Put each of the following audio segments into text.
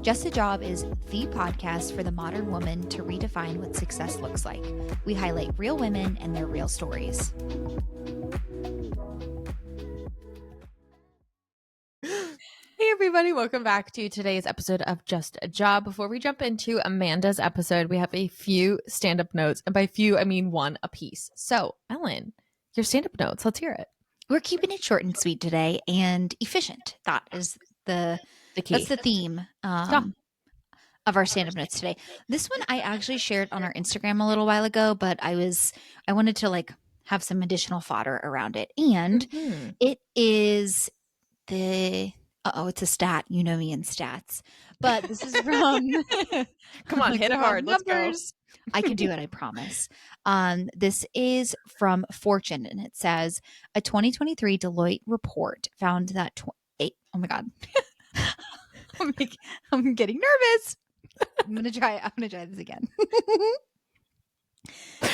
Just a Job is the podcast for the modern woman to redefine what success looks like. We highlight real women and their real stories. Hey everybody, welcome back to today's episode of Just a Job. Before we jump into Amanda's episode, we have a few stand-up notes, and by few I mean one apiece. So, Ellen, your stand-up notes, let's hear it. We're keeping it short and sweet today and efficient. That is the key. That's the theme of our stand-up notes today. This one I actually shared on our Instagram a little while ago, but I wanted to have some additional fodder around it. And it is it's a stat. You know me in stats. But this is from Come on, hit it hard. Let's go. I can do it, I promise. This is from Fortune, and it says a 2023 Deloitte report found that oh my God. I'm getting nervous. I'm gonna try this again.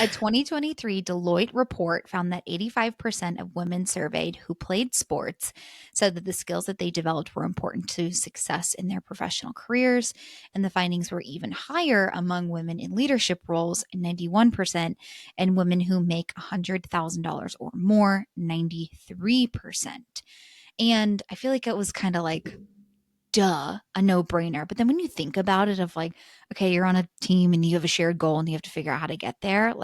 A 2023 Deloitte report found that 85% of women surveyed who played sports said that the skills that they developed were important to success in their professional careers. And the findings were even higher among women in leadership roles, 91%, and women who make $100,000 or more, 93%. And I feel like it was kind of like, duh, a no-brainer. But then when you think about it of okay, you're on a team and you have a shared goal and you have to figure out how to get there.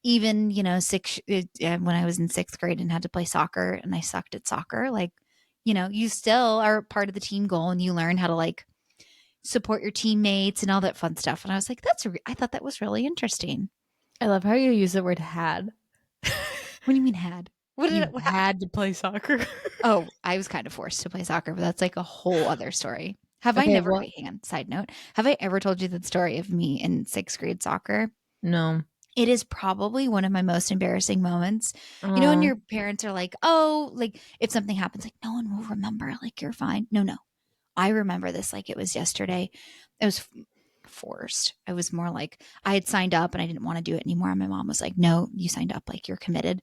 Even, when I was in sixth grade and had to play soccer and I sucked at soccer, you still are part of the team goal and you learn how to support your teammates and all that fun stuff. And I was like, I thought that was really interesting. I love how you use the word had. What do you mean had? What had to play soccer? Oh, I was kind of forced to play soccer, but that's a whole other story. Hang on, side note, have I ever told you that story of me in sixth grade soccer? No. It is probably one of my most embarrassing moments. You know, when your parents are like, oh, if something happens, no one will remember, you're fine. No. I remember this like it was yesterday. It was forced. I was more I had signed up and I didn't want to do it anymore. And my mom was like, no, you signed up, you're committed.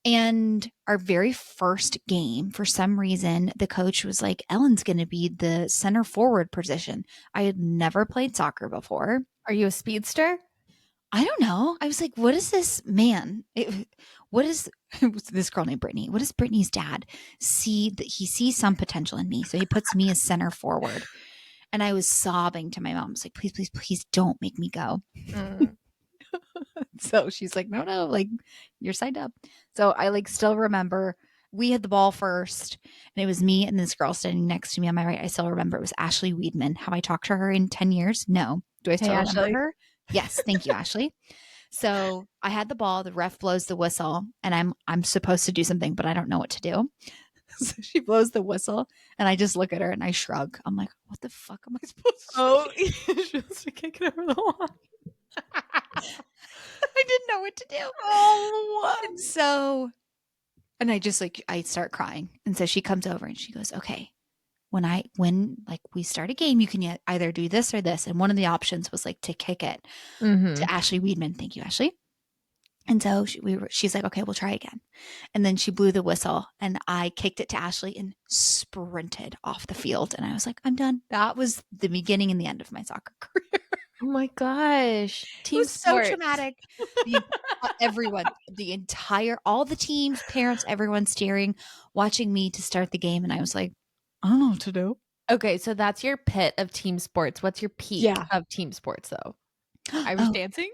And our very first game, for some reason, the coach was like, Ellen's going to be the center forward position. I had never played soccer before. Are you a speedster? I don't know. I was like, what is this man? What is this girl named Brittany? What does Brittany's dad see? That he sees some potential in me. So he puts me as center forward. And I was sobbing to my mom. I was like, please, please, please don't make me go. So she's like, no, you're signed up. So I still remember we had the ball first and it was me and this girl standing next to me on my right. I still remember it was Ashley Weedman. Have I talked to her in 10 years? No. Do I still remember her? Yes. Thank you, Ashley. So I had the ball, the ref blows the whistle and I'm supposed to do something, but I don't know what to do. So she blows the whistle and I just look at her and I shrug. I'm like, what the fuck am I supposed to do? Oh, you're supposed to kick it over the wall. I didn't know what to do. Oh, and so, and I just I start crying. And so she comes over and she goes, okay, when we start a game, you can either do this or this. And one of the options was to kick it to Ashley Weedman. Thank you, Ashley. And so she's like, okay, we'll try again. And then she blew the whistle and I kicked it to Ashley and sprinted off the field. And I was like, I'm done. That was the beginning and the end of my soccer career. Oh my gosh. Team it was sports. So traumatic. Everyone, all the teams, parents, everyone staring, watching me to start the game. And I was like, I don't know what to do. Okay, so that's your pit of team sports. What's your peak of team sports, though? Irish dancing?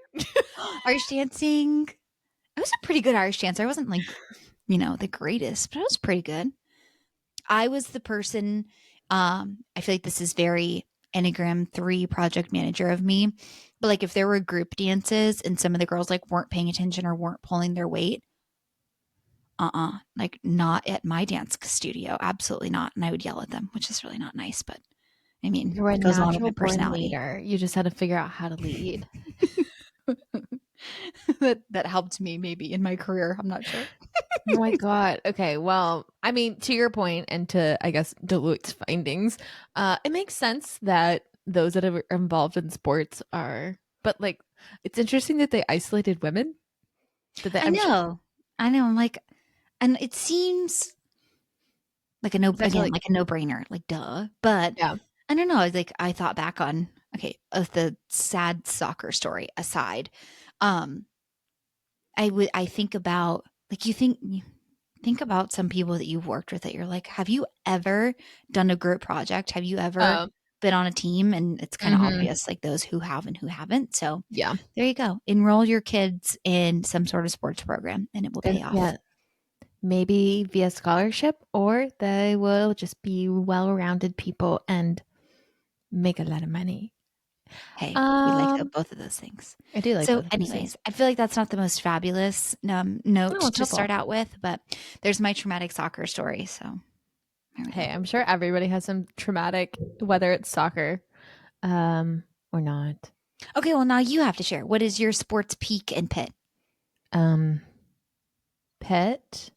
Irish dancing. I was a pretty good Irish dancer. I wasn't the greatest, but I was pretty good. I was the person, I feel like this is very Enneagram 3 project manager of me. But if there were group dances and some of the girls weren't paying attention or weren't pulling their weight, not at my dance studio. Absolutely not. And I would yell at them, which is really not nice, but I mean, you're a it goes along natural with my personality. Leader. You just had to figure out how to lead. that helped me maybe in my career. I'm not sure. Oh my God. Okay. Well, I mean, to your point and to, I guess, Deloitte's findings, it makes sense that those that are involved in sports are, but it's interesting that they isolated women. I know. I'm and it seems like a no-brainer, duh. But yeah. I don't know. Like I thought back on of the sad soccer story aside, um, I think about like you think about some people that you've worked with that you're like, have you ever done a group project? Have you ever Um, been on a team? And it's kind of mhm. obvious, like those who have and who haven't. So Yeah. there you go. Enroll your kids in some sort of sports program and it will pay off. Yeah. Maybe via scholarship, or they will just be well-rounded people and make a lot of money. Hey, we like Um, both of those things. I do like So, both of those things. anyways, I feel like that's not the most fabulous note No, it's to helpful. start out with, but there's my traumatic soccer story. So there we Hey, go. I'm sure everybody has some traumatic, whether it's soccer, or not. Okay, well, now you have to share. What is your sports peak and pit? Um, Pet.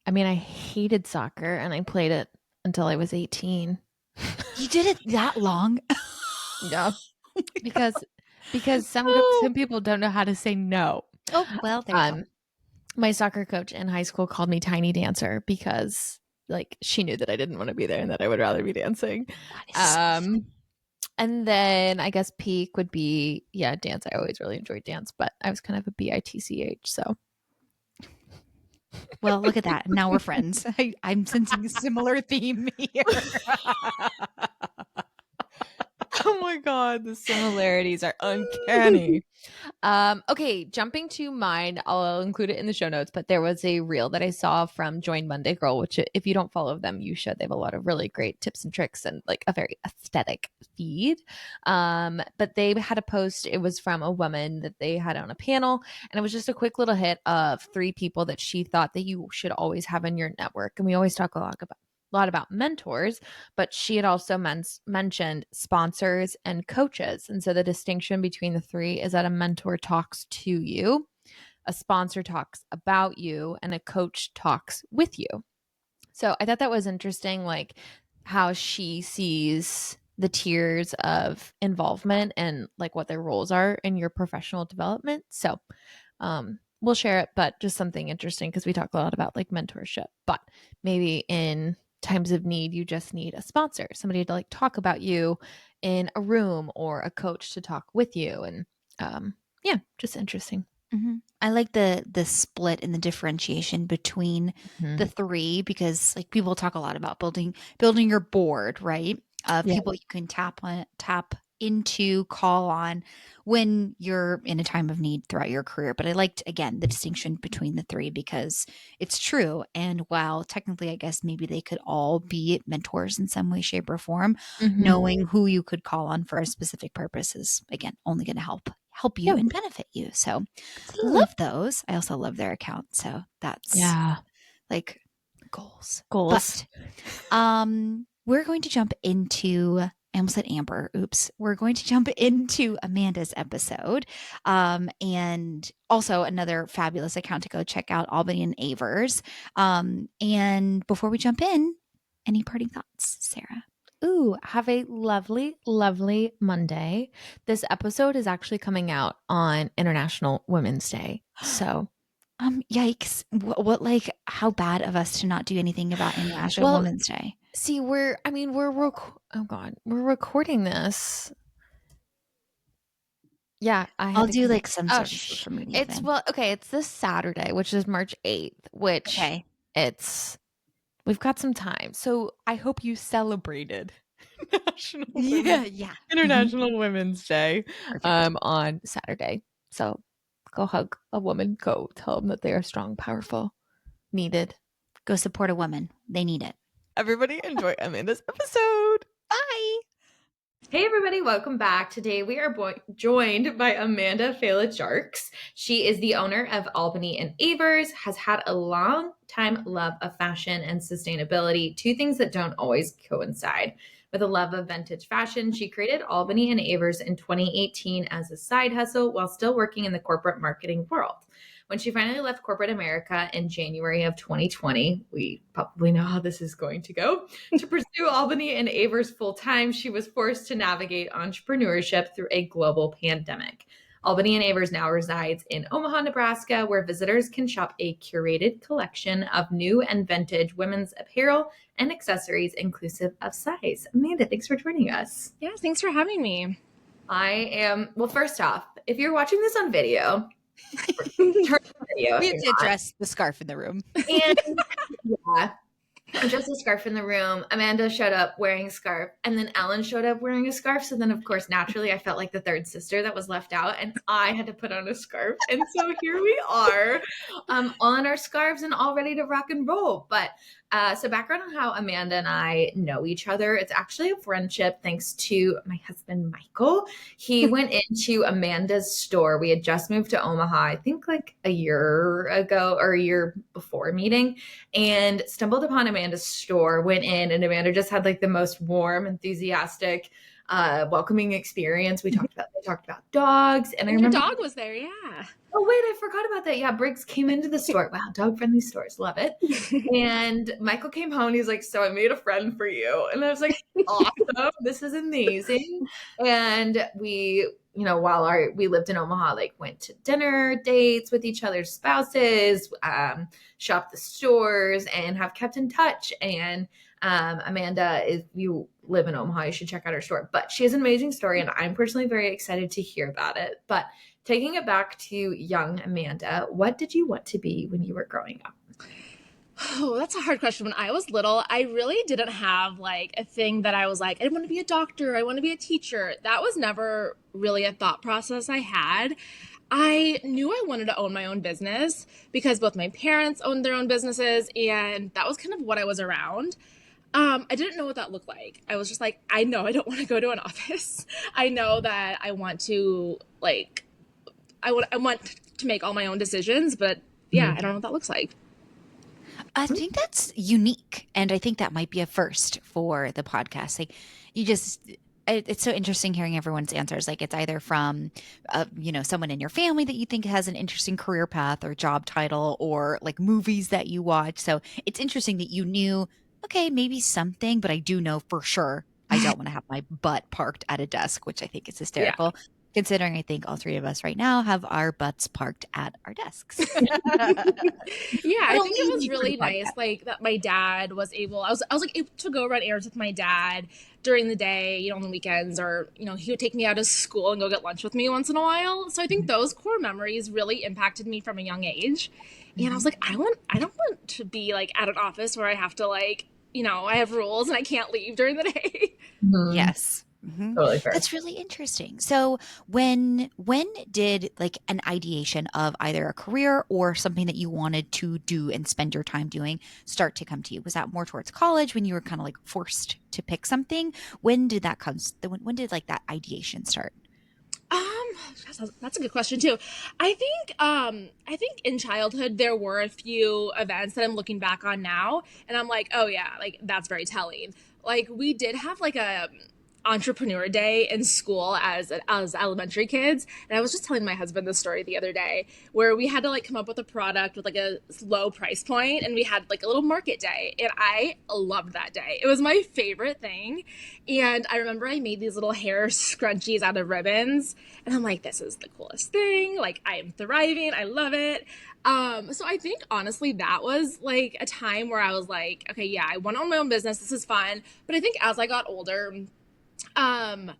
I mean, I hated soccer and I played it until I was 18. You did it that long? Yeah, Oh my God. because some Oh. people don't know how to say no. Oh, well, there you go. Um, my soccer coach in high school called me Tiny Dancer because like she knew that I didn't want to be there and that I would rather be dancing. That is so Um, and then I guess peak would be yeah, dance. I always really enjoyed dance, but I was kind of a bitch, so well. Look at that. Now we're friends. I'm sensing a similar theme here. oh my god, the similarities are uncanny. Okay, jumping to mine, I'll include it in the show notes, but there was a reel that I saw from Join Monday Girl, which if you don't follow them, you should. They have a lot of really great tips and tricks and like a very aesthetic feed. But they had a post, it was from a woman that they had on a panel, and it was just a quick little hit of 3 people that she thought that you should always have in your network. And we always talk a lot about mentors, but she had also mentioned sponsors and coaches. And so the distinction between the three is that a mentor talks to you, a sponsor talks about you, and a coach talks with you. So I thought that was interesting, like how she sees the tiers of involvement and like what their roles are in your professional development. So we'll share it, but just something interesting because we talk a lot about like mentorship, but maybe in times of need, you just need a sponsor, somebody to like talk about you in a room or a coach to talk with you. And yeah, just interesting. I like the split and the differentiation between Mhm. the three because like people talk a lot about building your board, right? Of Yeah. people you can tap into, call on when you're in a time of need throughout your career. But I liked again the distinction between the three because it's true. And while technically I guess maybe they could all be mentors in some way, shape, or form, Hmm. knowing who you could call on for a specific purpose is again only going to help you Yeah, and benefit you. So absolutely. love those. I also love their account. So that's Yeah. like goals. Goals. But we're going to jump into I almost said Amber. Oops. We're going to jump into Amanda's episode. And also another fabulous account to go check out, Albany and Avers. And before we jump in, any parting thoughts, Sarah? Ooh, have a lovely, lovely Monday. This episode is actually coming out on International Women's Day. So, Yikes. What like how bad of us to not do anything about International well, Women's Day? see, oh God, we're recording this. Yeah, I had I'll to do confirm. like some Oh, sort of social media it's thing. well, okay, it's this Saturday, which is March 8th, which Okay. it's we've got some time. So I hope you celebrated National Yeah, Women yeah. Mhm. International Women's Day Perfect. on Saturday. So go hug a woman, go tell them that they are strong, powerful, needed. Go support a woman. They need it. Everybody enjoy Amanda's episode. Bye. Hey everybody, welcome back. Today we are joined by Amanda Failla-Tjarks. She is the owner of Albany and Avers, has had a long time love of fashion and sustainability, two things that don't always coincide. With a love of vintage fashion, she created Albany and Avers in 2018 as a side hustle while still working in the corporate marketing world. When she finally left corporate America in January of 2020, we probably know how this is going to go, to pursue Albany and Avers full time, she was forced to navigate entrepreneurship through a global pandemic. Albany and Avers now resides in Omaha, Nebraska, where visitors can shop a curated collection of new and vintage women's apparel and accessories inclusive of size. Amanda, thanks for joining us. Yeah, thanks for having me. Well, first off, if you're watching this on video, turn the video. We have to address the scarf in the room. And yeah, just a scarf in the room. Amanda showed up wearing a scarf, and then Ellen showed up wearing a scarf. So then, of course, naturally, I felt like the third sister that was left out, and I had to put on a scarf. And so here we are, on our scarves and all ready to rock and roll. But so background on how Amanda and I know each other. It's actually a friendship thanks to my husband, Michael. He went into Amanda's store. We had just moved to Omaha, I think like a year ago or a year before meeting, and stumbled upon Amanda's store, went in, and Amanda just had like the most warm, enthusiastic, welcoming experience. They talked about dogs, and I remember your dog was there. Yeah. Oh, wait, I forgot about that. Yeah, Briggs came into the store. Wow, dog-friendly stores. Love it. And Michael came home and he's like, so I made a friend for you. And I was like, awesome. This is amazing. And we, while we lived in Omaha, like went to dinner dates with each other's spouses, shopped the stores, and have kept in touch. And Amanda, if you live in Omaha, you should check out her store. But she has an amazing story, and I'm personally very excited to hear about it. But taking it back to young Amanda, what did you want to be when you were growing up? Oh, that's a hard question. When I was little, I really didn't have like a thing that I was like, I want to be a doctor, I want to be a teacher. That was never really a thought process I had. I knew I wanted to own my own business because both my parents owned their own businesses, and that was kind of what I was around. I didn't know what that looked like. I was just like, I know I don't want to go to an office. I know that I want to I want to make all my own decisions, but yeah, I don't know what that looks like. I think that's unique, and I think that might be a first for the podcast. Like, it's so interesting hearing everyone's answers. Like, it's either from, someone in your family that you think has an interesting career path or job title, or like movies that you watch. So it's interesting that you knew, okay, maybe something, but I do know for sure I don't want to have my butt parked at a desk, which I think is hysterical. Yeah. Considering I think all three of us right now have our butts parked at our desks. Yeah, I think it was really nice, like that my dad was able, I was like able to go run errands with my dad during the day, on the weekends, or, he would take me out of school and go get lunch with me once in a while. So I think those core memories really impacted me from a young age. And I was like, I don't want to be like at an office where I have to like, I have rules and I can't leave during the day. Mm-hmm. Yes. Mm-hmm. Totally fair. That's really interesting. So when did like an ideation of either a career or something that you wanted to do and spend your time doing start to come to you? Was that more towards college when you were kind of like forced to pick something? When did that come? When did like that ideation start? That's a good question too. I think in childhood there were a few events that I'm looking back on now, and I'm like, oh yeah, like that's very telling. Like we did have like a entrepreneur day in school as elementary kids, and I was just telling my husband this story the other day where we had to like come up with a product with like a low price point, and we had like a little market day, and I loved that day. It was my favorite thing. And I remember I made these little hair scrunchies out of ribbons, and I'm like, this is the coolest thing, like I am thriving, I love it. So I think honestly that was like a time where I was like, okay, yeah, I want to own my own business, this is fun. But I think as I got older, and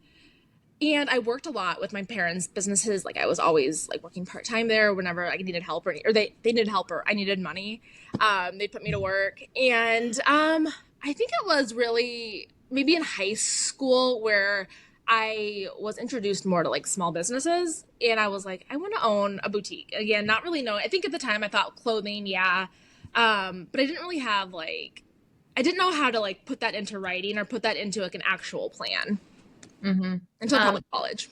I worked a lot with my parents' businesses. Like I was always like working part-time there whenever I needed help, or they needed help, or I needed money. They put me to work. And I think it was really maybe in high school where I was introduced more to like small businesses, and I was like, I want to own a boutique. Again, not really knowing. I think at the time I thought clothing, yeah. But I didn't really have like, I didn't know how to like put that into writing or put that into like an actual plan until probably college.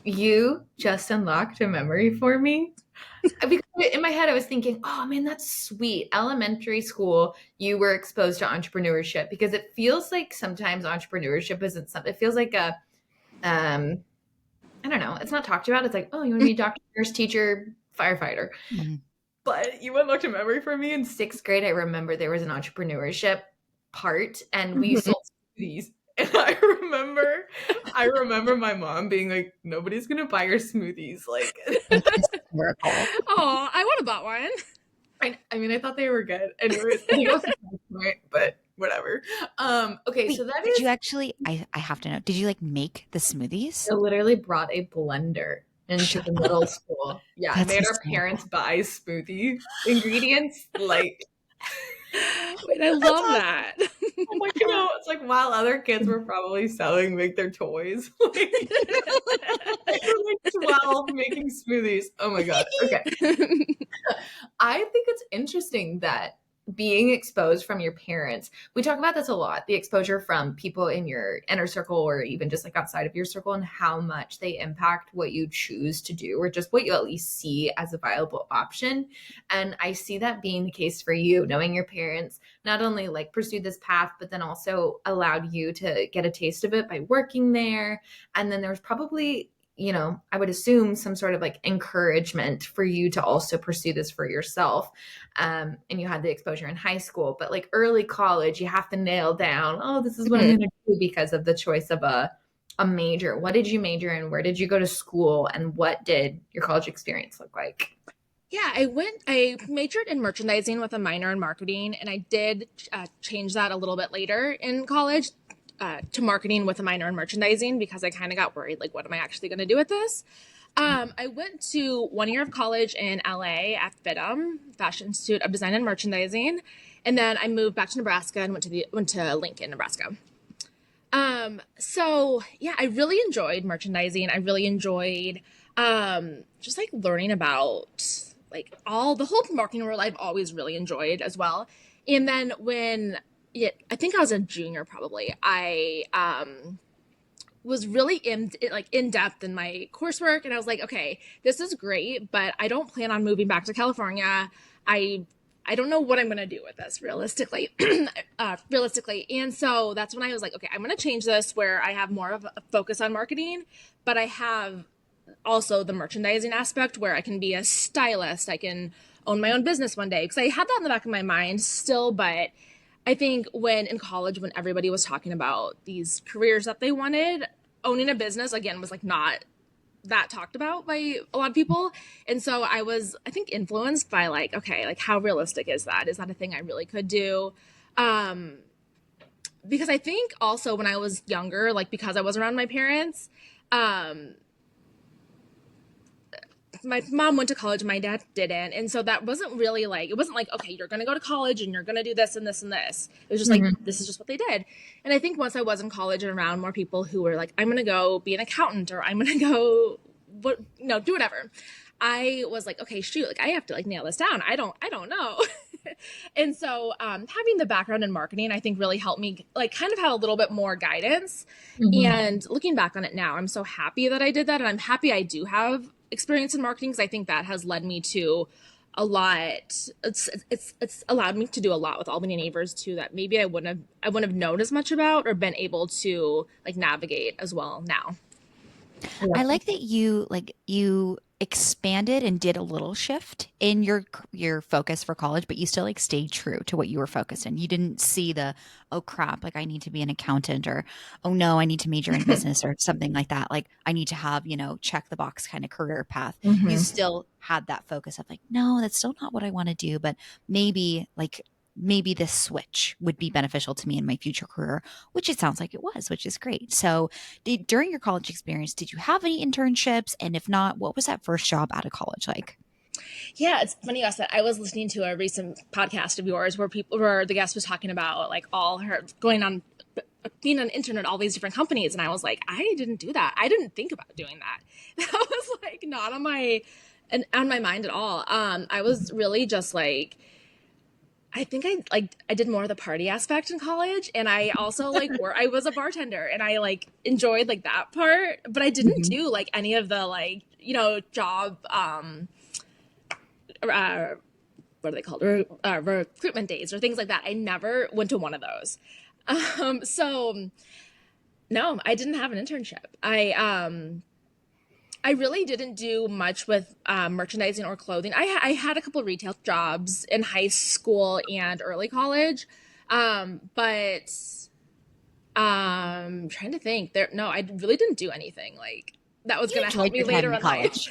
You just unlocked a memory for me. Because in my head, I was thinking, oh man, that's sweet. Elementary school, you were exposed to entrepreneurship, because it feels like sometimes entrepreneurship isn't something, it feels like a, I don't know, it's not talked about. It's like, oh, you want to be a doctor, nurse, teacher, firefighter. Mm-hmm. But you unlocked a memory for me in 6th grade. I remember there was an entrepreneurship part, and we sold smoothies. And I remember my mom being like, nobody's gonna buy your smoothies. Like, It's hysterical. Oh, I would have bought one. I mean, I thought they were good. Anyways, I think it was the point, but whatever. Okay, Wait, so that did is you actually, I have to know, did you like make the smoothies? I literally brought a blender into Shut the middle school. Yeah, I That's made our hysterical. parents buy smoothie ingredients. Like, Wait, I love that. I'm like, you know, it's like while other kids were probably selling like their toys, like, they were like 12 making smoothies. Oh my god. Okay. I think it's interesting that being exposed from your parents, we talk about this a lot, the exposure from people in your inner circle or even just like outside of your circle and how much they impact what you choose to do or just what you at least see as a viable option. And I see that being the case for you, knowing your parents not only like pursued this path, but then also allowed you to get a taste of it by working there. And then there was probably, you know, I would assume some sort of like encouragement for you to also pursue this for yourself. And you had the exposure in high school, but like early college, you have to nail down, oh, this is what I'm going to do because of the choice of a major. What did you major in? Where did you go to school? And what did your college experience look like? Yeah, I majored in merchandising with a minor in marketing, and I did change that a little bit later in college to marketing with a minor in merchandising because I kind of got worried, like, what am I actually going to do with this? I went to 1 year of college in LA at FITM, Fashion Institute of Design and Merchandising, and then I moved back to Nebraska and went to Lincoln, Nebraska. So yeah, I really enjoyed merchandising. I really enjoyed just like learning about like all the whole marketing world. I've always really enjoyed as well. And then I think I was a junior probably. I was really in depth in my coursework, and I was like, okay, this is great, but I don't plan on moving back to California. I don't know what I'm going to do with this realistically. And so that's when I was like, okay, I'm going to change this where I have more of a focus on marketing, but I have also the merchandising aspect where I can be a stylist. I can own my own business one day because I had that in the back of my mind still. But I think when in college, when everybody was talking about these careers that they wanted, owning a business again was like not that talked about by a lot of people. And so I was, I think, influenced by like, okay, like how realistic is that? Is that a thing I really could do? Because I think also when I was younger, like because I was around my parents, my mom went to college, my dad didn't. And so that wasn't really like, it wasn't like, okay, you're going to go to college and you're going to do this and this and this. It was just like, this is just what they did. And I think once I was in college and around more people who were like, I'm going to go be an accountant or I'm going to go, do whatever. I was like, okay, shoot, like I have to like nail this down. I don't know. And so having the background in marketing, I think really helped me like kind of have a little bit more guidance. And looking back on it now, I'm so happy that I did that. And I'm happy I do have experience in marketing because I think that has led me to a lot. It's allowed me to do a lot with Albany and Avers too that maybe I wouldn't have known as much about or been able to like navigate as well now. I like that you expanded and did a little shift in your focus for college, but you still like stayed true to what you were focused in. You didn't see the, oh crap, like I need to be an accountant, or oh no, I need to major in business or something like that. Like I need to have, check the box kind of career path. You still had that focus of like, no, that's still not what I want to do, but maybe this switch would be beneficial to me in my future career, which it sounds like it was, which is great. So during your college experience, did you have any internships? And if not, what was that first job out of college like? Yeah, it's funny you asked that. I was listening to a recent podcast of yours where the guest was talking about like all her going on being on the internet, all these different companies. And I was like, I didn't do that. I didn't think about doing that. That was like not on my mind at all. I was really just like, I think I did more of the party aspect in college, and I also like I was a bartender, and I like enjoyed like that part, but I didn't do like any of the like job what are they called recruitment days or things like that. I never went to one of those. So no, I didn't have an internship. I really didn't do much with merchandising or clothing. I had a couple of retail jobs in high school and early college, but Trying to think. No, I really didn't do anything like that was You going to help enjoyed me your time later in in life. college.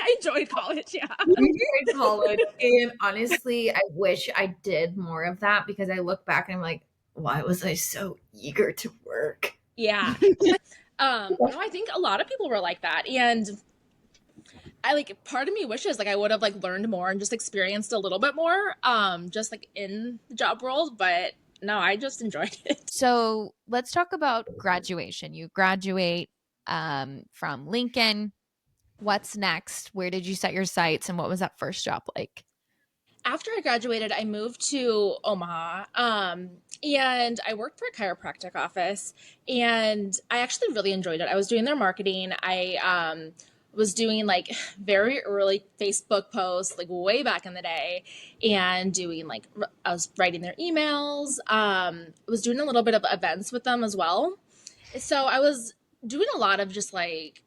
I enjoyed college, yeah. In college. And honestly, I wish I did more of that because I look back and I'm like, why was I so eager to work? Yeah. No, I think a lot of people were like that. And I like part of me wishes like I would have like learned more and just experienced a little bit more just like in the job world, but no, I just enjoyed it. So let's talk about graduation. You graduate from Lincoln. What's next? Where did you set your sights, and what was that first job like? After I graduated, I moved to Omaha. And I worked for a chiropractic office, and I actually really enjoyed it. I was doing their marketing. I was doing like very early Facebook posts, like way back in the day, and doing like I was writing their emails. Was doing a little bit of events with them as well. So I was doing a lot of just like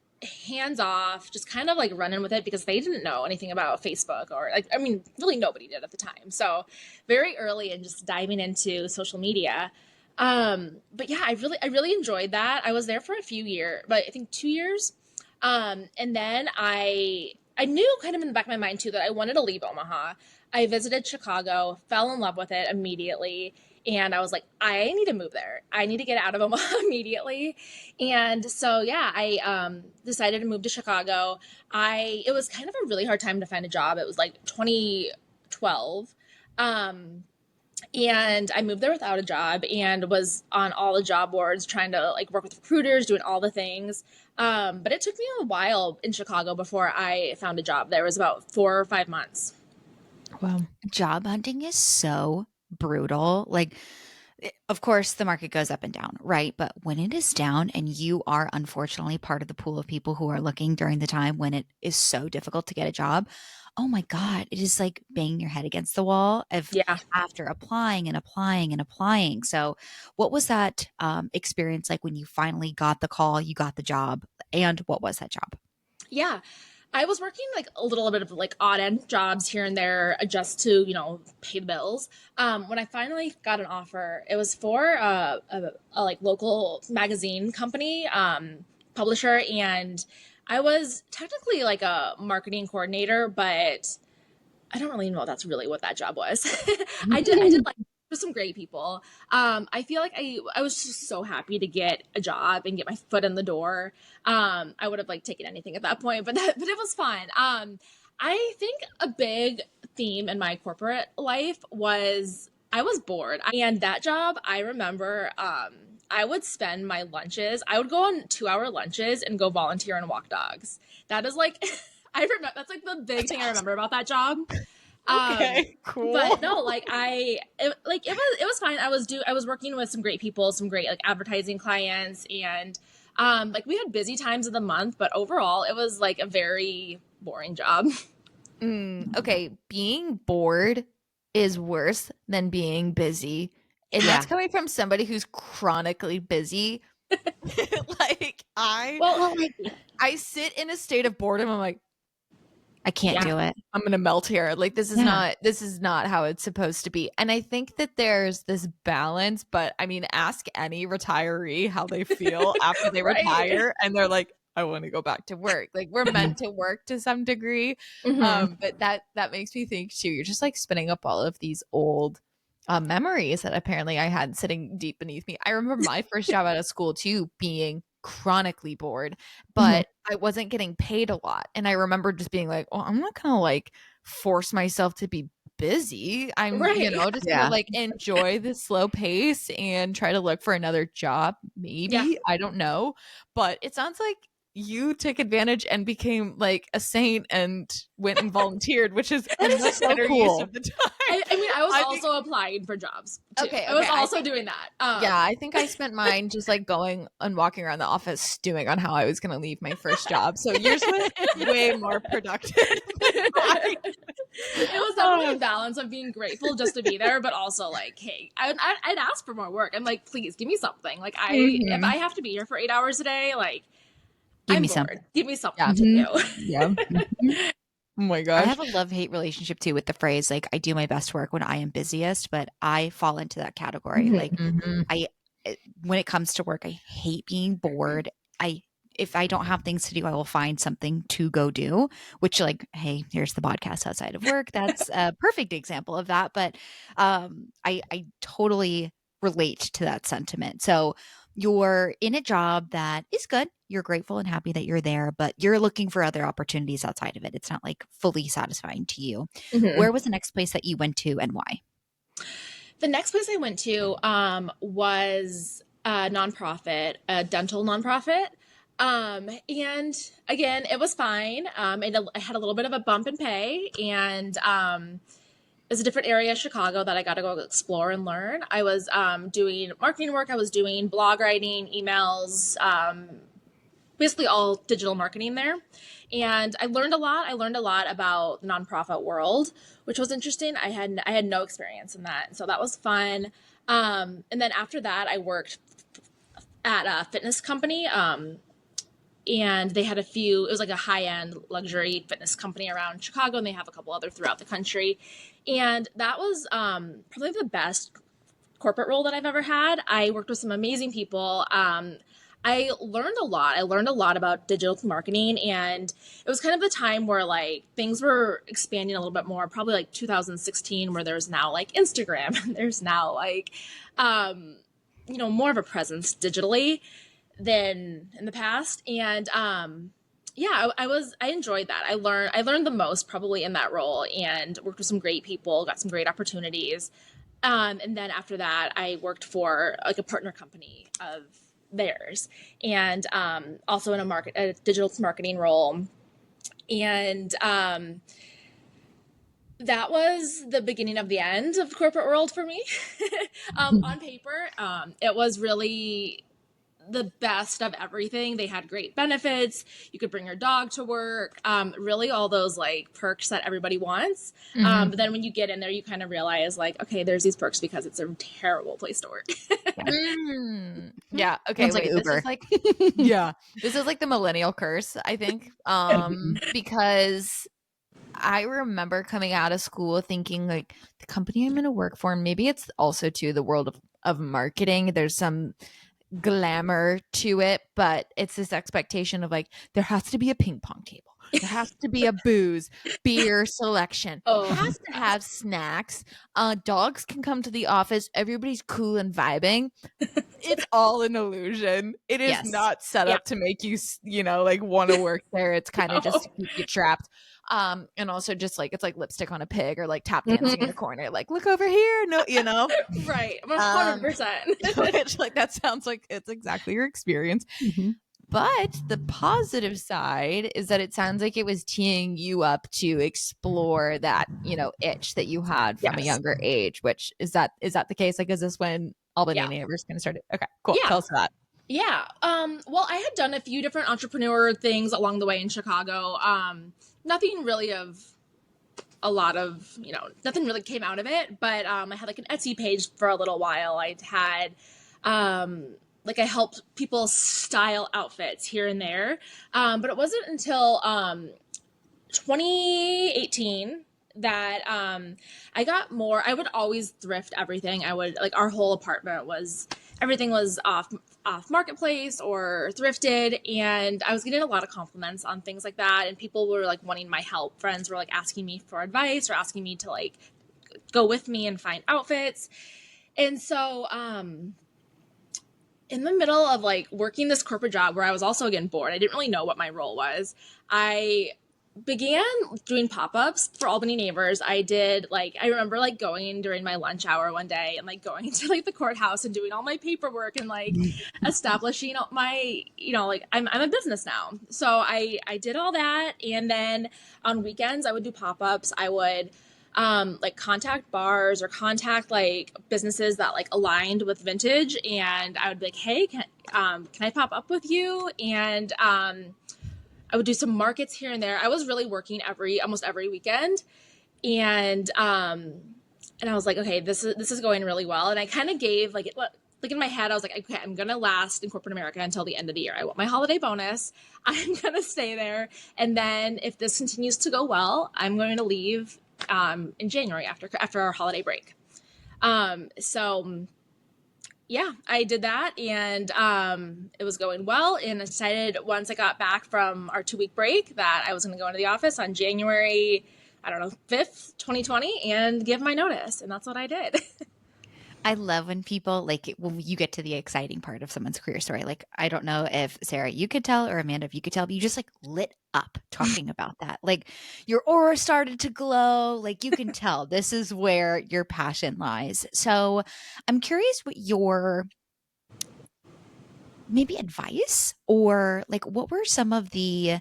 hands off, just kind of like running with it because they didn't know anything about Facebook or like, I mean, really nobody did at the time. So very early and just diving into social media. But yeah, I really enjoyed that. I was there for a few years, but I think 2 years. And then I knew kind of in the back of my mind too that I wanted to leave Omaha. I visited Chicago, fell in love with it immediately. And I was like, I need to move there. I need to get out of Omaha immediately. And so, yeah, I decided to move to Chicago. It was kind of a really hard time to find a job. It was like 2012. And I moved there without a job and was on all the job boards trying to like work with recruiters, doing all the things. But it took me a while in Chicago before I found a job. There was about 4 or 5 months. Wow. Job hunting is so brutal. Like, of course, the market goes up and down, right? But when it is down and you are unfortunately part of the pool of people who are looking during the time when it is so difficult to get a job, oh my God, it is like banging your head against the wall of Yeah. after applying and applying and applying. So, what was that experience like when you finally got the call, you got the job, and what was that job? Yeah. I was working like a little bit of like odd end jobs here and there just to, pay the bills. When I finally got an offer, it was for a like local magazine company, publisher. And I was technically like a marketing coordinator, but I don't really know if that's really what that job was. I did like with some great people. I feel like I was just so happy to get a job and get my foot in the door. I would have like taken anything at that point, but it was fun. I think a big theme in my corporate life was I was bored. And that job, I remember I would spend my lunches, I would go on 2-hour lunches and go volunteer and walk dogs. That is like I remember that's like the big thing I remember about that job. Okay, cool. But no, like it was fine. I was working with some great people, some great like advertising clients, and like we had busy times of the month, but overall it was like a very boring job. Okay, being bored is worse than being busy. And that's coming from somebody who's chronically busy. Like I sit in a state of boredom. I'm like, I can't do it. I'm gonna melt here. Like this is not how it's supposed to be. And I think that there's this balance, but I mean, ask any retiree how they feel after they Right. retire, and they're like, I want to go back to work. Like we're meant to work to some degree. But that makes me think too. You're just like spinning up all of these old memories that apparently I had sitting deep beneath me. I remember my first job out of school too being chronically bored, but I wasn't getting paid a lot. And I remember just being like, well, I'm not gonna like force myself to be busy. I'm just gonna like enjoy the slow pace and try to look for another job. Maybe I don't know, but it sounds like you took advantage and became like a saint and went and volunteered, which is a much better use of the time. I mean, I was also applying for jobs too. I was also doing that. I think I spent mine just like going and walking around the office stewing on how I was going to leave my first job. So yours was way more productive. It was definitely a balance of being grateful just to be there, but also like, hey, I'd ask for more work. I'm like, please give me something. Like if I have to be here for 8 hours a day, like Give I'm me bored. something. Give me something to do. Yeah. Oh my gosh. I have a love-hate relationship too with the phrase like I do my best work when I am busiest, but I fall into that category. Like when it comes to work, I hate being bored. If I don't have things to do, I will find something to go do, which, like, hey, here's the podcast outside of work. That's a perfect example of that. But I totally relate to that sentiment. So you're in a job that is good. You're grateful and happy that you're there, but you're looking for other opportunities outside of it. It's not like fully satisfying to you. Mhm. Where was the next place that you went to and why? The next place I went to was a nonprofit, a dental nonprofit. And again, it was fine. I had a little bit of a bump in pay, and it was a different area of Chicago that I got to go explore and learn. I was doing marketing work. I was doing blog writing, emails, basically all digital marketing there. And I learned a lot. I learned a lot about the nonprofit world, which was interesting. I had no experience in that, so that was fun. And then after that, I worked at a fitness company. And they had a few, it was like a high-end luxury fitness company around Chicago, and they have a couple other throughout the country. And that was probably the best corporate role that I've ever had. I worked with some amazing people. I learned a lot. I learned a lot about digital marketing, and it was kind of the time where like things were expanding a little bit more, probably like 2016, where there's now like Instagram, and there's now like, more of a presence digitally than in the past. And I enjoyed that. I learned the most probably in that role, and worked with some great people, got some great opportunities. And then after that, I worked for like a partner company of theirs, and also in a digital marketing role. And that was the beginning of the end of the corporate world for me. On paper, it was really the best of everything. They had great benefits. You could bring your dog to work. Really all those like perks that everybody wants. But then when you get in there, you kind of realize like, okay, there's these perks because it's a terrible place to work. Yeah. Okay. Sounds like Wait. Uber. This is like, yeah. This is like the millennial curse, I think. Because I remember coming out of school thinking like the company I'm going to work for, and maybe it's also to the world of marketing. There's some glamour to it, but it's this expectation of like there has to be a ping pong table, there has to be a beer selection, has to have snacks, dogs can come to the office, everybody's cool and vibing. It's all an illusion. It is Yes. not set up to make you like want to work there. It's kind of just to keep you trapped. And also just like it's like lipstick on a pig, or like tap dancing in the corner, like look over here, no. Right, 100%. Which like that sounds like it's exactly your experience. But the positive side is that it sounds like it was teeing you up to explore that itch that you had from a younger age. Which is that the case? Like, is this when Albany and Avers kind of started? Okay, cool. Tell us that. Yeah. Well, I had done a few different entrepreneur things along the way in Chicago. Nothing really of a lot of, nothing really came out of it, but I had like an Etsy page for a little while. I had, I helped people style outfits here and there. But it wasn't until 2018 that I got more. I would always thrift everything. I would our whole apartment everything was off marketplace or thrifted, and I was getting a lot of compliments on things like that, and people were like wanting my help. Friends were like asking me for advice or asking me to like go with me and find outfits. And so in the middle of like working this corporate job where I was also again bored, I didn't really know what my role was, I began doing pop-ups for Albany and Avers. I did I remember going during my lunch hour one day and going to the courthouse and doing all my paperwork and establishing my I'm a business now. So I did all that, and then on weekends I would do pop-ups. I would contact bars or contact businesses that aligned with vintage, and I would be like, hey, can I pop up with you? And I would do some markets here and there. I was really working almost every weekend. And I was like, okay, this is going really well. And I kind of gave in my head, I was like, okay, I'm going to last in corporate America until the end of the year. I want my holiday bonus. I'm going to stay there. And then if this continues to go well, I'm going to leave in January after our holiday break. So Yeah, I did that, and it was going well. And I decided once I got back from our 2-week break that I was going to go into the office on January, I don't know, 5th, 2020, and give my notice. And that's what I did. I love when people like when you get to the exciting part of someone's career story. Like, I don't know if Sarah, you could tell, or Amanda, if you could tell, but you just like lit up talking about that. Like your aura started to glow. Like you can tell this is where your passion lies. So I'm curious what your maybe advice or like what were some of the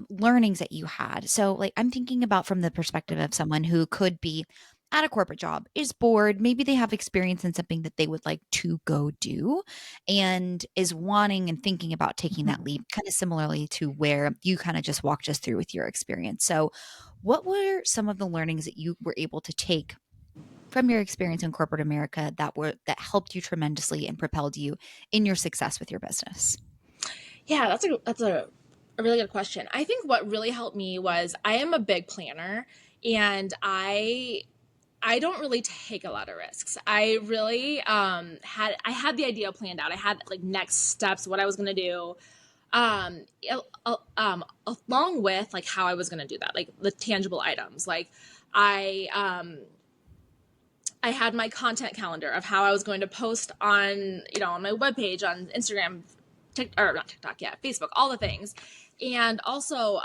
learnings that you had. So, like, I'm thinking about from the perspective of someone who could be at a corporate job, is bored, maybe they have experience in something that they would like to go do, and is wanting and thinking about taking that leap, kind of similarly to where you kind of just walked us through with your experience. So, what were some of the learnings that you were able to take from your experience in corporate America that helped you tremendously and propelled you in your success with your business? Yeah, that's a really good question. I think what really helped me was I am a big planner, and I don't really take a lot of risks. I really had the idea planned out. I had like next steps, what I was going to do, um, along with like how I was going to do that, like the tangible items. Like I I had my content calendar of how I was going to post on, on my webpage, on Instagram, or not TikTok, yeah, Facebook, all the things. And also,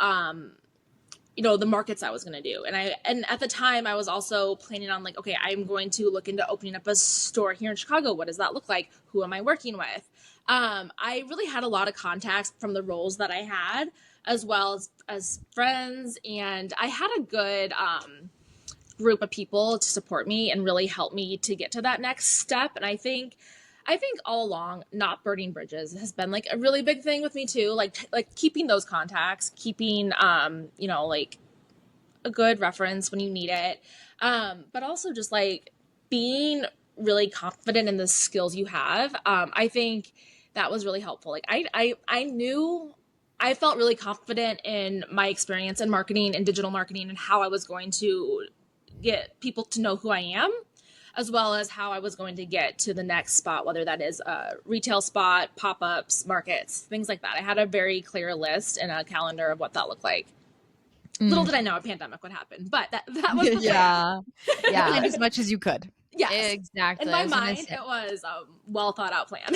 the markets I was going to do. And at the time I was also planning on like, okay, I'm going to look into opening up a store here in Chicago. What does that look like? Who am I working with? I really had a lot of contacts from the roles that I had, as well as friends. And I had a good, group of people to support me and really help me to get to that next step. And I think all along, not burning bridges has been like a really big thing with me too. Like keeping those contacts, keeping, like a good reference when you need it. But also just like being really confident in the skills you have. I think that was really helpful. Like I knew I felt really confident in my experience in marketing and digital marketing and how I was going to get people to know who I am, as well as how I was going to get to the next spot, whether that is a retail spot, pop-ups, markets, things like that. I had a very clear list and a calendar of what that looked like. Little did I know a pandemic would happen, but that was the plan. Yeah. Planned as much as you could. Yes. Exactly. In my mind, it was a well thought out plan.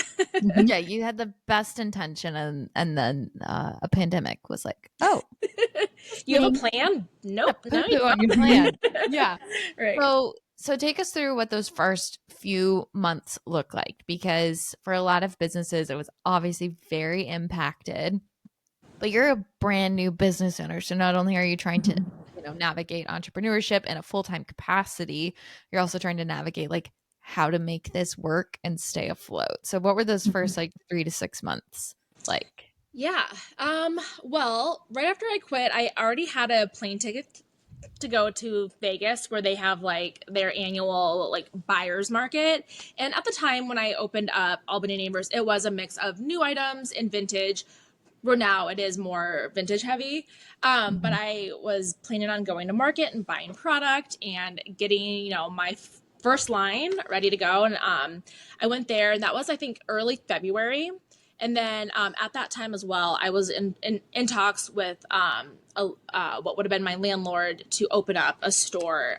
Yeah, you had the best intention, and then a pandemic was like, oh, You have a plan? Nope. No, put you it on your don't. plan. Yeah. Right. So take us through what those first few months look like, because for a lot of businesses, it was obviously very impacted. But you're a brand new business owner, so not only are you trying to navigate entrepreneurship in a full-time capacity, you're also trying to navigate like how to make this work and stay afloat. So what were those first like 3 to 6 months like? Yeah. Well, right after I quit, I already had a plane ticket to go to Vegas, where they have like their annual like buyers market. And at the time when I opened up Albany and Avers, it was a mix of new items and vintage, where now it is more vintage heavy. But I was planning on going to market and buying product and getting, my first line ready to go. And I went there, and that was, I think, early February. And then at that time as well, I was in talks with what would have been my landlord to open up a store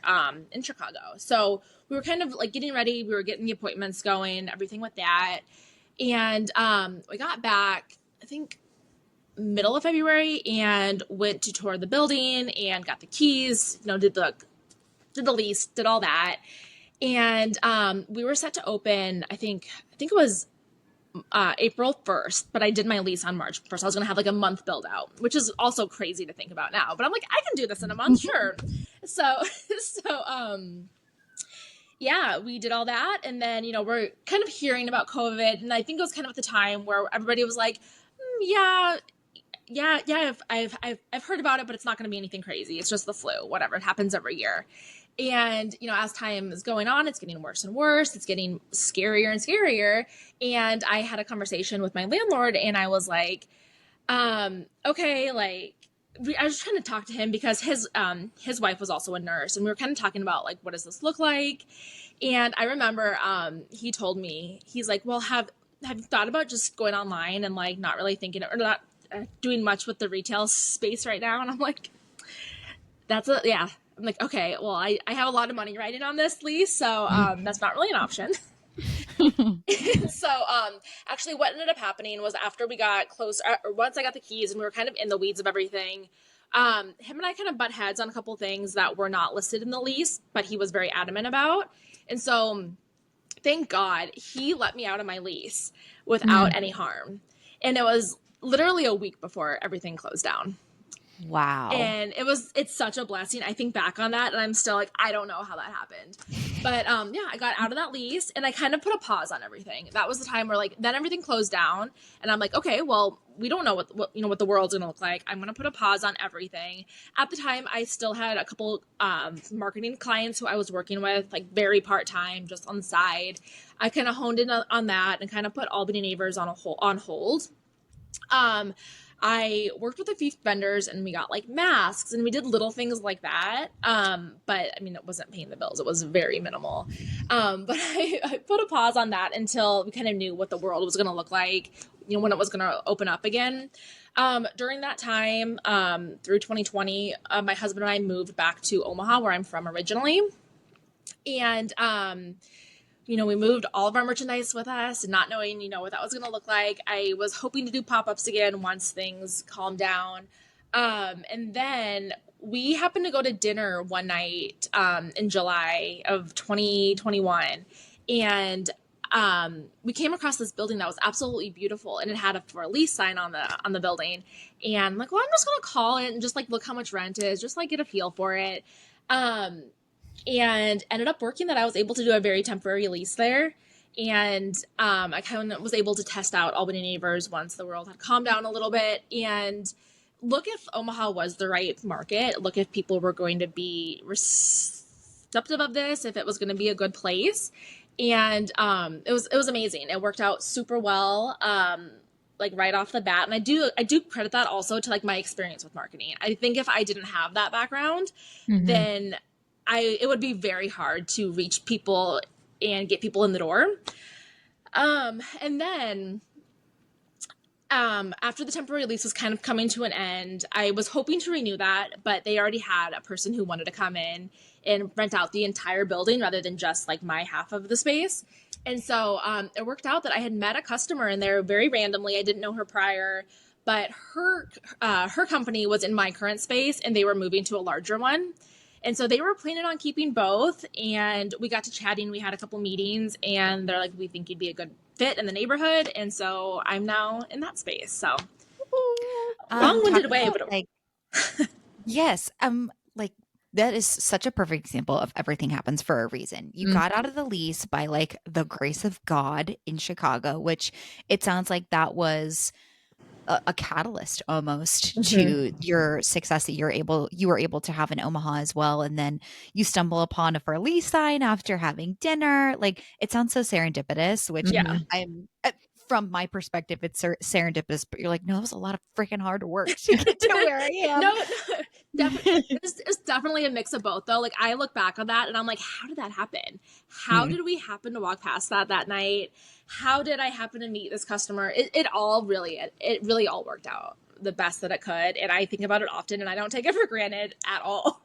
in Chicago. So we were kind of like getting ready. We were getting the appointments going, everything with that. And we got back, I think, middle of February, and went to tour the building and got the keys, did the lease, did all that. And we were set to open, I think it was April 1st, but I did my lease on March 1st. I was going to have like a month build out, which is also crazy to think about now, but I'm like, I can do this in a month. Sure. So, yeah, we did all that. And then, we're kind of hearing about COVID. And I think it was kind of at the time where everybody was like, yeah, I've heard about it, but it's not going to be anything crazy. It's just the flu, whatever. It happens every year. And, as time is going on, it's getting worse and worse. It's getting scarier and scarier. And I had a conversation with my landlord, and I was like, okay, like, I was trying to talk to him because his wife was also a nurse, and we were kind of talking about like, what does this look like? And I remember he told me, he's like, well, have you thought about just going online and like not really thinking or not doing much with the retail space right now? And I'm like, yeah. I'm like, okay, well, I have a lot of money riding on this lease, so that's not really an option. So actually what ended up happening was after we got close, or once I got the keys and we were kind of in the weeds of everything, him and I kind of butt heads on a couple things that were not listed in the lease, but he was very adamant about. And so thank God he let me out of my lease without any harm. And it was literally a week before everything closed down. Wow. And it's such a blessing. I think back on that and I'm still like, I don't know how that happened. But yeah, I got out of that lease and I kind of put a pause on everything. That was the time where like, then everything closed down and I'm like, okay, well, we don't know what the world's going to look like. I'm going to put a pause on everything. At the time, I still had a couple marketing clients who I was working with, like very part-time, just on the side. I kind of honed in on that and kind of put Albany and Avers on hold. I worked with a few vendors and we got like masks and we did little things like that. But I mean, it wasn't paying the bills. It was very minimal. But I put a pause on that until we kind of knew what the world was going to look like, when it was going to open up again. During that time, through 2020, my husband and I moved back to Omaha, where I'm from originally. And, we moved all of our merchandise with us, not knowing, what that was going to look like. I was hoping to do pop-ups again once things calmed down. And then we happened to go to dinner one night in July of 2021. And we came across this building that was absolutely beautiful, and it had a for lease sign on the building. And I'm like, well, I'm just going to call it and just like look how much rent is, just like get a feel for it. And ended up working that I was able to do a very temporary lease there. And I kind of was able to test out Albany and Avers once the world had calmed down a little bit and look if Omaha was the right market, look if people were going to be receptive of this, if it was going to be a good place. And it was amazing. It worked out super well, like right off the bat. And I do credit that also to like my experience with marketing. I think if I didn't have that background, then it would be very hard to reach people and get people in the door. And then after the temporary lease was kind of coming to an end, I was hoping to renew that, but they already had a person who wanted to come in and rent out the entire building rather than just like my half of the space. And so it worked out that I had met a customer in there very randomly. I didn't know her prior, but her company was in my current space and they were moving to a larger one. And so they were planning on keeping both, and we got to chatting. We had a couple meetings, and they're like, we think you'd be a good fit in the neighborhood. And so I'm now in that space. So long-winded way, but like, yes. Like that is such a perfect example of everything happens for a reason. You got out of the lease by like the grace of God in Chicago, which it sounds like that was a catalyst almost to your success that you were able to have in Omaha as well. And then you stumble upon a for lease sign after having dinner. Like it sounds so serendipitous, which I'm from my perspective, it's serendipitous, but you're like, no, it was a lot of freaking hard work to get to where I am. No, definitely. It's definitely a mix of both though. Like I look back on that and I'm like, how did that happen? How did we happen to walk past that night? How did I happen to meet this customer? It really all worked out the best that it could. And I think about it often and I don't take it for granted at all.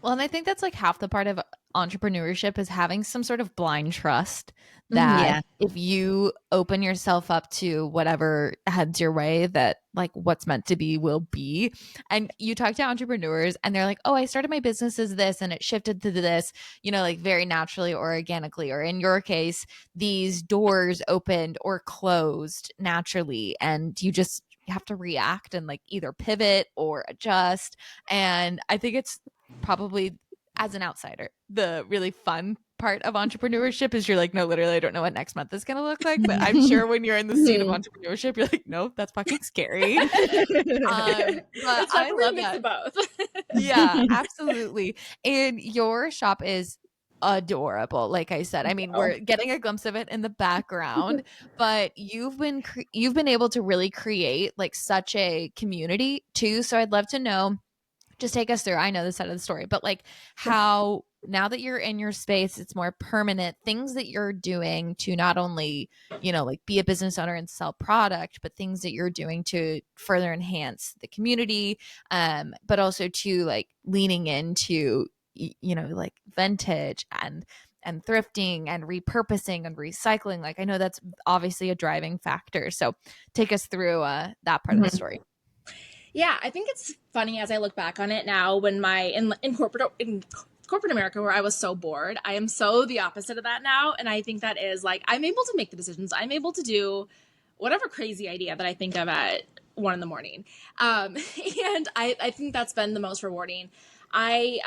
Well, and I think that's like half the part of entrepreneurship is having some sort of blind trust that if you open yourself up to whatever heads your way, that like what's meant to be will be. And you talk to entrepreneurs and they're like, oh, I started my business as this and it shifted to this, like very naturally or organically, or in your case, these doors opened or closed naturally. And you have to react and like either pivot or adjust. And I think it's probably, as an outsider, the really fun part of entrepreneurship is you're like, no, literally, I don't know what next month is going to look like. But I'm sure when you're in the scene of entrepreneurship, you're like, no, that's fucking scary. But I love that. Both. Yeah, absolutely. And your shop is adorable. Like I said, I mean, we're getting a glimpse of it in the background, but you've been able to really create like such a community too. So I'd love to know, just take us through, I know this side of the story, but like how now that you're in your space, it's more permanent things that you're doing to not only, like be a business owner and sell product, but things that you're doing to further enhance the community, but also to like leaning into, like vintage and thrifting and repurposing and recycling. Like I know that's obviously a driving factor. So take us through that part of the story. Yeah, I think it's funny as I look back on it now when in corporate America where I was so bored, I am so the opposite of that now. And I think that is like, I'm able to make the decisions. I'm able to do whatever crazy idea that I think of at 1 a.m. And I think that's been the most rewarding. I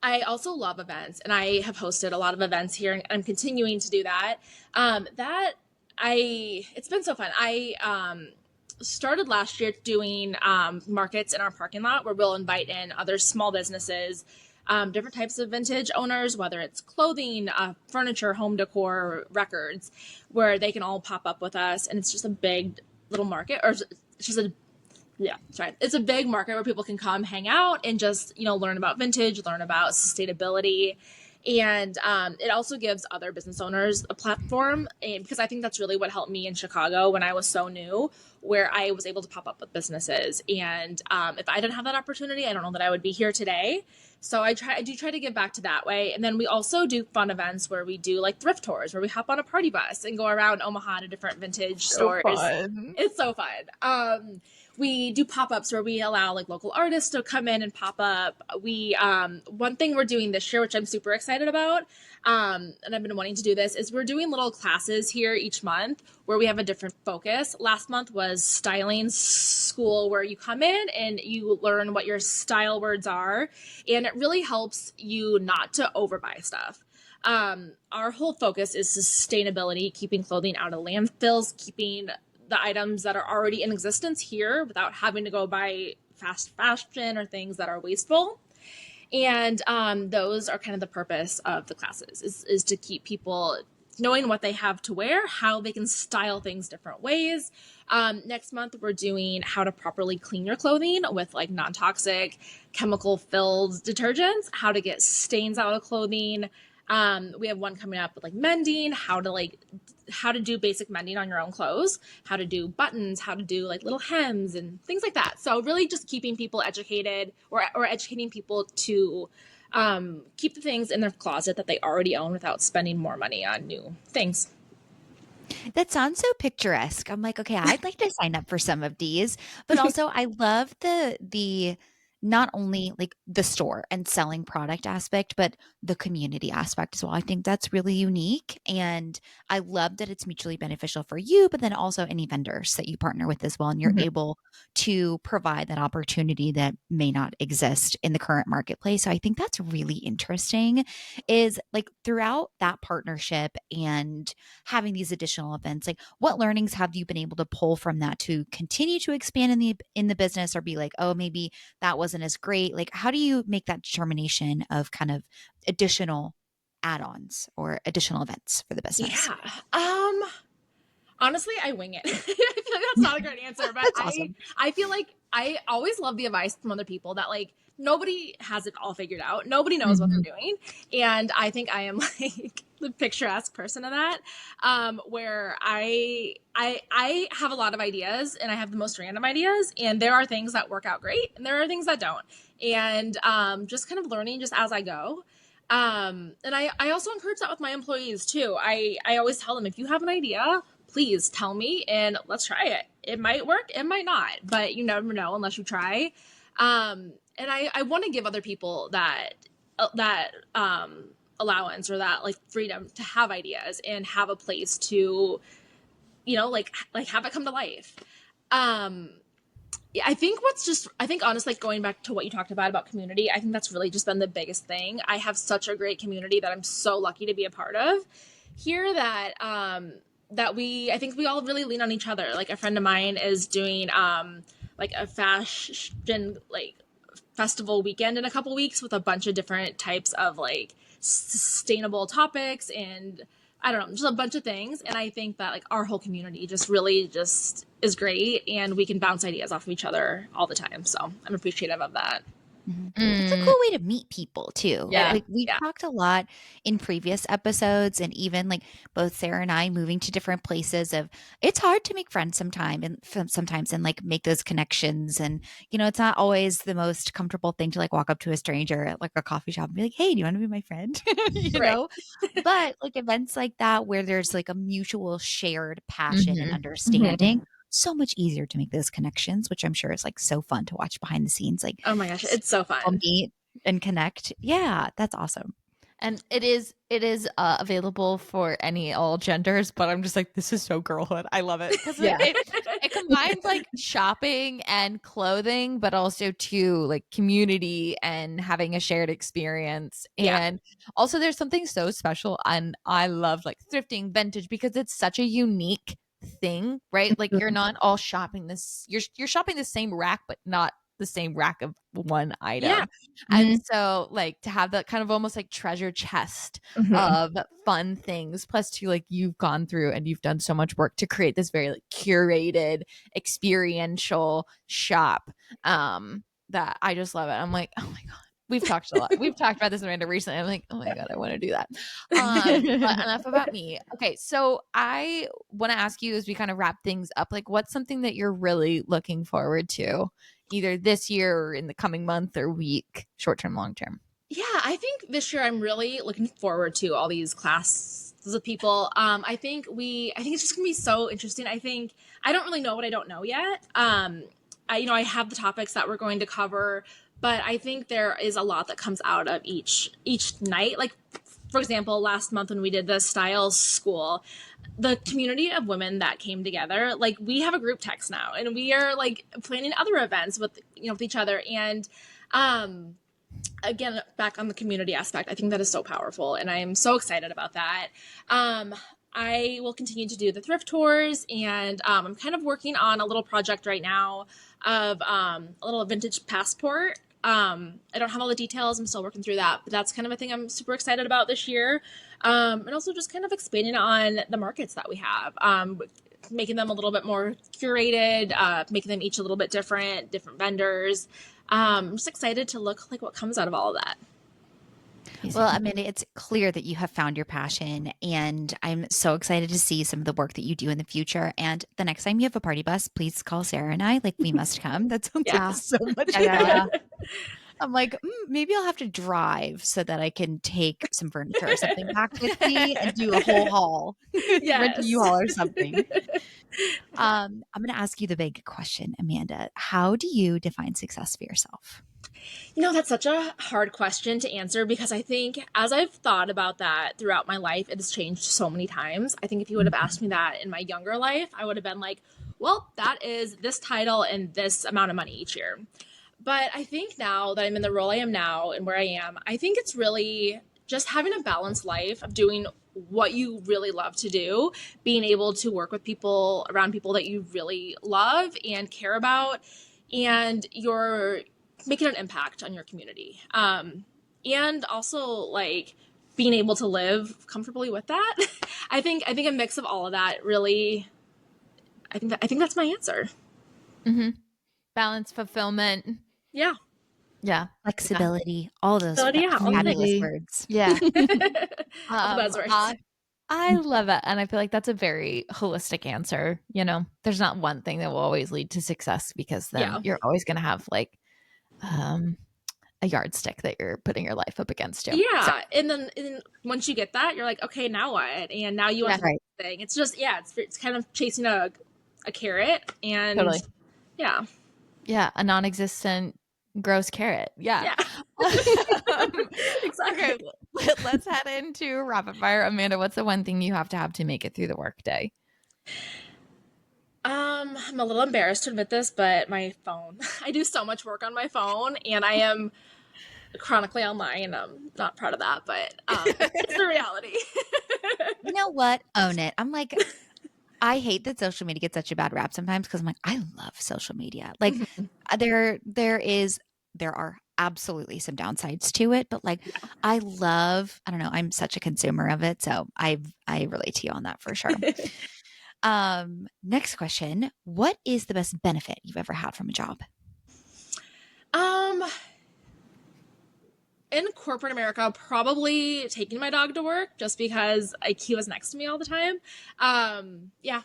also love events, and I have hosted a lot of events here, and I'm continuing to do that. It's been so fun. I started last year doing markets in our parking lot where we'll invite in other small businesses, different types of vintage owners, whether it's clothing, furniture, home decor, records, where they can all pop up with us. And it's just a big little market, or it's just it's a big market where people can come hang out and just, learn about vintage, learn about sustainability. And it also gives other business owners a platform, and because I think that's really what helped me in Chicago when I was so new, where I was able to pop up with businesses. And if I didn't have that opportunity, I don't know that I would be here today. So I do try to give back to that way. And then we also do fun events where we do like thrift tours, where we hop on a party bus and go around Omaha to different vintage stores. Fun. It's so fun. We do pop-ups where we allow like local artists to come in and pop up. We one thing we're doing this year, which I'm super excited about, and I've been wanting to do this, is we're doing little classes here each month where we have a different focus. Last month was styling school, where you come in and you learn what your style words are, and it really helps you not to overbuy stuff. Our whole focus is sustainability, keeping clothing out of landfills, keeping the items that are already in existence here without having to go buy fast fashion or things that are wasteful. And those are kind of the purpose of the classes, is to keep people knowing what they have to wear, how they can style things different ways. Next month, we're doing how to properly clean your clothing with like non-toxic, chemical-filled detergents, how to get stains out of clothing. We have one coming up with like mending, how to do basic mending on your own clothes, how to do buttons, how to do like little hems and things like that. So really just keeping people educated, or educating people to keep the things in their closet that they already own without spending more money on new things. That sounds so picturesque. I'm like, okay, I'd like to sign up for some of these, but also I love the not only like the store and selling product aspect, but the community aspect as well. I think that's really unique. And I love that it's mutually beneficial for you, but then also any vendors that you partner with as well. And you're able to provide that opportunity that may not exist in the current marketplace. So I think that's really interesting, is like throughout that partnership and having these additional events, like what learnings have you been able to pull from that to continue to expand in the business, or be like, oh, maybe that wasn't as great? Like, how do you make that determination of kind of additional add-ons or additional events for the business? Yeah. Honestly, I wing it. I feel like that's not a great answer, but awesome. I feel like I always love the advice from other people that like nobody has it all figured out. Nobody knows what they're doing. And I think I am like the picturesque person of that, where I have a lot of ideas, and I have the most random ideas, and there are things that work out great and there are things that don't. And just kind of learning just as I go. And I also encourage that with my employees too. I always tell them, if you have an idea, please tell me and let's try it. It might work, it might not, but you never know unless you try. And I want to give other people that allowance, or that like freedom to have ideas and have a place to, like have it come to life. I think honestly, like going back to what you talked about community, I think that's really just been the biggest thing. I have such a great community that I'm so lucky to be a part of here, that I think we all really lean on each other. Like a friend of mine is doing like a fashion like festival weekend in a couple weeks with a bunch of different types of like sustainable topics, and I don't know, just a bunch of things. And I think that like our whole community just really just is great, and we can bounce ideas off of each other all the time. So I'm appreciative of that. Mhm. It's a cool way to meet people too. Yeah. Like we've Yeah. talked a lot in previous episodes and even like both Sarah and I moving to different places of it's hard to make friends sometimes and like make those connections. And, it's not always the most comfortable thing to like walk up to a stranger at like a coffee shop and be like, hey, do you want to be my friend? Right. But like events like that where there's like a mutual shared passion and Mhm. understanding, so much easier to make those connections, which I'm sure is like so fun to watch behind the scenes. Like Oh my gosh, it's so people fun. meet and connect. Yeah, that's awesome. And it is available for all genders, but I'm just like, this is so girlhood. I love it because Yeah. it combines like shopping and clothing, but also too like community and having a shared experience. Yeah. And also there's something so special, and I love like thrifting vintage because it's such a unique thing, right? Like you're not all shopping this, you're shopping the same rack, but not the same rack of one item. Yeah. And so like to have that kind of almost like treasure chest Mhm. of fun things, plus to like you've gone through and you've done so much work to create this very like curated experiential shop that I just love it. I'm like, oh my god, we've talked a lot, we've talked about this, Amanda, recently. I'm like, oh my god, I want to do that. But enough about me. Okay, so I want to ask you as we kind of wrap things up, like what's something that you're really looking forward to either this year or in the coming month or week, short term, long term? Yeah, I think this year I'm really looking forward to all these classes of people. I think it's just gonna be so interesting. I don't really know what I don't know yet. I have the topics that we're going to cover, but I think there is a lot that comes out of each night. Like, for example, last month when we did the styles school, the community of women that came together, like we have a group text now, and we are like planning other events with each other. And again, back on the community aspect, I think that is so powerful, and I am so excited about that. I will continue to do the thrift tours, and I'm kind of working on a little project right now of a little vintage passport. I don't have all the details. I'm still working through that, but that's kind of a thing I'm super excited about this year. And also just kind of expanding on the markets that we have, making them a little bit more curated, making them each a little bit different vendors. I'm just excited to look like what comes out of all of that. Well, I mean, it's clear that you have found your passion, and I'm so excited to see some of the work that you do in the future. And the next time you have a party bus, please call Sarah and I. Like, we must come. That sounds Yeah. like so much fun. Yeah. I'm like, maybe I'll have to drive so that I can take some furniture or something back with me and do a whole haul. Rent a U-Haul or something. I'm going to ask you the big question, Amanda. How do you define success for yourself? That's such a hard question to answer, because I think as I've thought about that throughout my life, it has changed so many times. I think if you would have asked me that in my younger life, I would have been like, well, that is this title and this amount of money each year. But I think now that I'm in the role I am now and where I am, I think it's really just having a balanced life of doing what you really love to do, being able to work with people, around people that you really love and care about, and you're making an impact on your community. And also like being able to live comfortably with that. I think a mix of all of that really, I think that's my answer. Mm-hmm. Balance, fulfillment. Yeah. Yeah. Flexibility, all those Yeah, all the fabulous things. words. Yeah. Buzzwords. I love it. And I feel like that's a very holistic answer. There's not one thing that will always lead to success, because then you're always going to have like a yardstick that you're putting your life up against too. Yeah. So, And then once you get that, you're like, okay, now what? And now you want the next thing. It's just, it's kind of chasing a carrot, and totally. Yeah. Yeah. A non-existent gross carrot. Yeah. Exactly. Okay, let's head into rapid fire. Amanda, what's the one thing you have to make it through the workday? I'm a little embarrassed to admit this, but my phone. I do so much work on my phone, and I am chronically online. I'm not proud of that, but it's the reality. You know what? Own it. I'm like, I hate that social media gets such a bad rap sometimes, because I'm like, I love social media. Like there are absolutely some downsides to it, but like I don't know, I'm such a consumer of it. So I relate to you on that for sure. Next question. What is the best benefit you've ever had from a job? in corporate America, probably taking my dog to work just because he was next to me all the time. Yeah.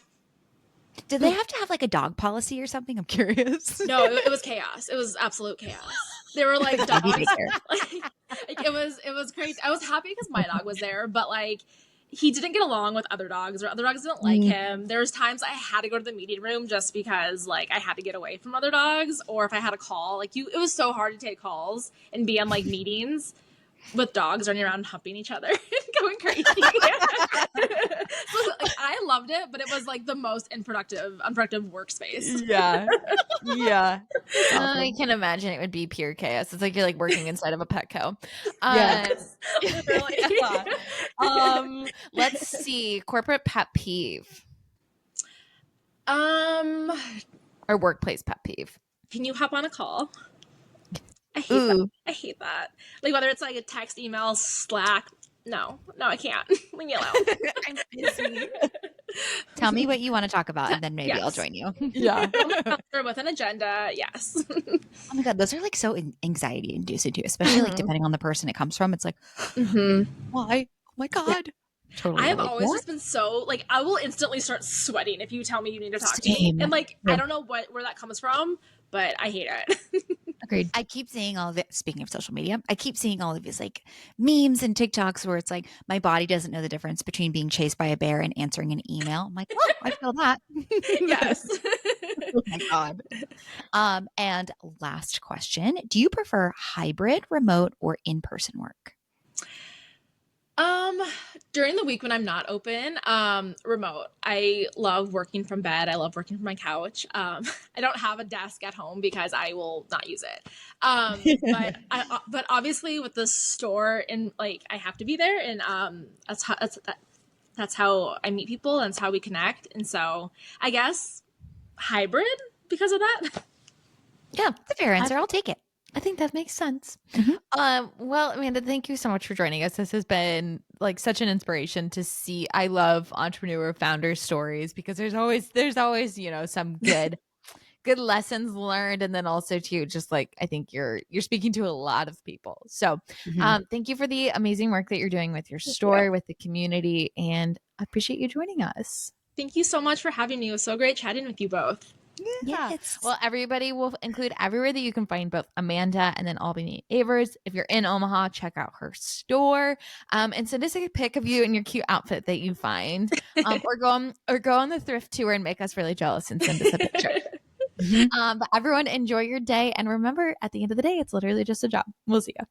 Did they have to have like a dog policy or something? I'm curious. No, it was chaos. It was absolute chaos. They were like dogs. Like, it was crazy. I was happy because my dog was there, but like he didn't get along with other dogs, or other dogs didn't like him. There was times I had to go to the meeting room just because like I had to get away from other dogs, or if I had a call, like it was so hard to take calls and be on like meetings with dogs running around and humping each other and going crazy. So, like, I loved it, but it was like the most unproductive workspace. Yeah. Yeah. I can imagine it would be pure chaos. It's like you're like working inside of a Petco. Yes. Let's see. Corporate pet peeve. Or workplace pet peeve. Can you hop on a call? I hate that. I hate that. Like whether it's like a text, email, Slack. No, I can't. Leave me alone. I'm busy. Tell me what you want to talk about, and then maybe I'll join you. Yeah. With an agenda, yes. Oh my God, those are like so anxiety inducing too, especially like depending on the person it comes from. It's like, why? Oh my God. Totally. I have always just been so like I will instantly start sweating if you tell me you need to talk to me, and like I don't know where that comes from, but I hate it. Agreed. I keep seeing all of it. Speaking of social media, I keep seeing all of these like memes and TikToks where it's like my body doesn't know the difference between being chased by a bear and answering an email. I'm like, oh, I feel that. Yes. Oh my God. And last question: do you prefer hybrid, remote, or in-person work? During the week when I'm not open, remote. I love working from bed. I love working from my couch. I don't have a desk at home because I will not use it. But obviously with the store and like I have to be there, and that's how I meet people and that's how we connect. And so I guess hybrid because of that. Yeah, that's a fair answer. I'll take it. I think that makes sense. Well, Amanda, thank you so much for joining us. This has been like such an inspiration to see. I love entrepreneur founder stories because there's always, some good lessons learned. And then also too, just like, I think you're speaking to a lot of people. So thank you for the amazing work that you're doing with your store, with the community, and I appreciate you joining us. Thank you so much for having me. It was so great chatting with you both. Yeah. Yes. Well, everybody will include everywhere that you can find both Amanda and then Albany and Avers. If you're in Omaha, check out her store, and send us a pic of you in your cute outfit that you find, or go on the thrift tour and make us really jealous and send us a picture. But everyone, enjoy your day, and remember, at the end of the day, it's literally just a job. We'll see you.